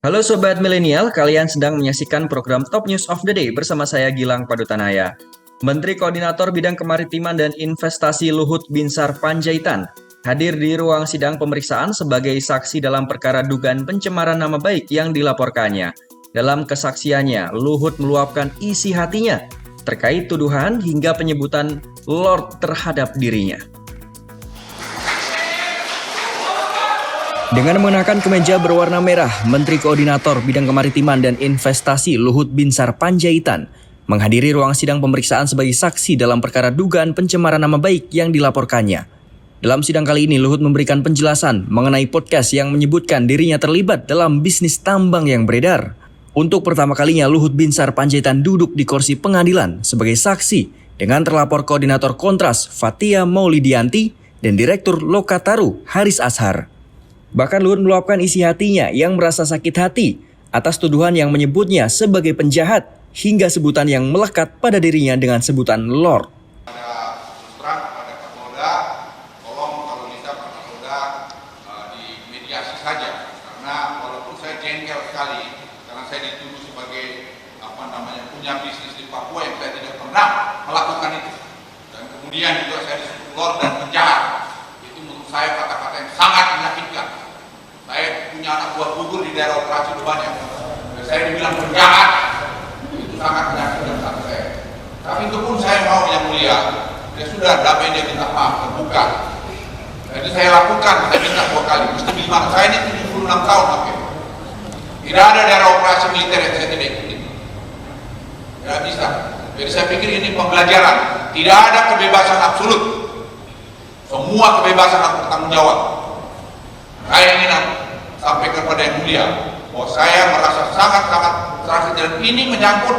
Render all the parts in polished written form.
Halo Sobat Milenial, kalian sedang menyaksikan program Top News of the Day bersama saya Gilang Padutanaya. Menteri Koordinator Bidang Kemaritiman dan Investasi Luhut Binsar Panjaitan hadir di ruang sidang pemeriksaan sebagai saksi dalam perkara dugaan pencemaran nama baik yang dilaporkannya. Dalam kesaksiannya, Luhut meluapkan isi hatinya terkait tuduhan hingga penyebutan Lord terhadap dirinya. Dengan mengenakan kemeja berwarna merah, Menteri Koordinator Bidang Kemaritiman dan Investasi Luhut Binsar Panjaitan menghadiri ruang sidang pemeriksaan sebagai saksi dalam perkara dugaan pencemaran nama baik yang dilaporkannya. Dalam sidang kali ini, Luhut memberikan penjelasan mengenai podcast yang menyebutkan dirinya terlibat dalam bisnis tambang yang beredar. Untuk pertama kalinya, Luhut Binsar Panjaitan duduk di kursi pengadilan sebagai saksi dengan terlapor Koordinator Kontras Fathia Maulidianti dan Direktur Lokataru Haris Azhar. Bahkan Luhut meluapkan isi hatinya yang merasa sakit hati atas tuduhan yang menyebutnya sebagai penjahat hingga sebutan yang melekat pada dirinya dengan sebutan Lord. Pada Kapolda, tolong kalau bisa Pak Kapolda dimediasi saja, karena walaupun saya jengkel sekali karena saya dituduh sebagai punya bisnis di Papua yang saya tidak pernah melakukan itu, dan kemudian juga saya disebut Lord dan penjahat. Itu menurut saya kata-kata yang sangat menyakitkan. Saya punya anak buah gugur di daerah operasi banyak, dan saya dibilang penjahat. Itu sangat menyakitkan saat saya. Tapi itu pun saya mau yang mulia. Ya sudah, damai dia minta maaf, terbuka. Jadi saya lakukan, saya minta 2 kali. Mesti bilang, saya ini 76 tahun pakai. Tidak ada daerah operasi militer yang saya tidak ikuti. Tidak bisa. Jadi saya pikir ini pembelajaran. Tidak ada kebebasan absolut. Semua kebebasan harus bertanggung jawab. Saya ingin sampaikan kepada yang mulia bahwa saya merasa sangat-sangat sakit, dan ini menyangkut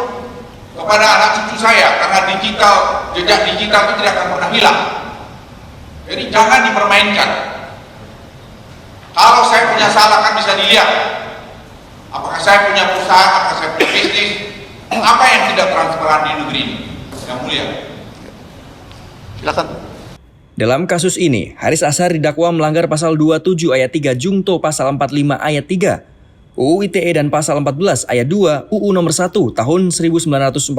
kepada anak cucu saya, karena jejak digital itu tidak akan pernah hilang. Jadi jangan dipermainkan. Kalau saya punya salah kan bisa dilihat. Apakah saya punya perusahaan, apakah saya punya bisnis, apa yang tidak transparan di negeri ini? Yang mulia. Silakan. Dalam kasus ini, Haris Azhar didakwa melanggar pasal 27 ayat 3 Jungto pasal 45 ayat 3 UU ITE dan pasal 14 ayat 2 UU nomor 1 tahun 1946,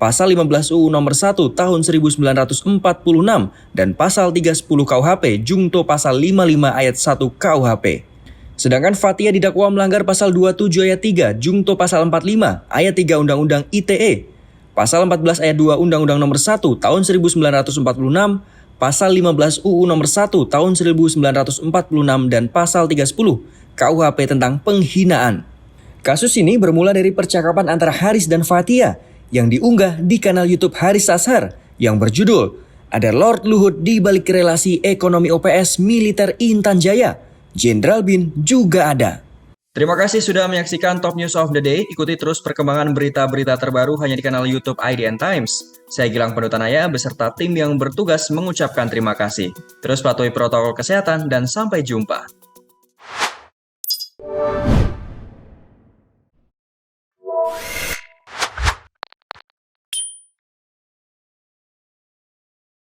pasal 15 UU nomor 1 tahun 1946, dan pasal 310 KUHP Jungto pasal 55 ayat 1 KUHP. Sedangkan Fathia didakwa melanggar pasal 27 ayat 3 Jungto pasal 45 ayat 3 Undang-Undang ITE, pasal 14 ayat 2 Undang-Undang nomor 1 tahun 1946, pasal 15 UU nomor 1 tahun 1946, dan pasal 310 KUHP tentang penghinaan. Kasus ini bermula dari percakapan antara Haris dan Fathia yang diunggah di kanal YouTube Haris Azhar yang berjudul "Ada Lord Luhut di balik relasi ekonomi OPS Militer Intan Jaya, Jenderal Bin juga ada." Terima kasih sudah menyaksikan Top News of the Day. Ikuti terus perkembangan berita-berita terbaru hanya di kanal YouTube IDN Times. Saya Gilang Padutanaya beserta tim yang bertugas mengucapkan terima kasih. Terus patuhi protokol kesehatan dan sampai jumpa.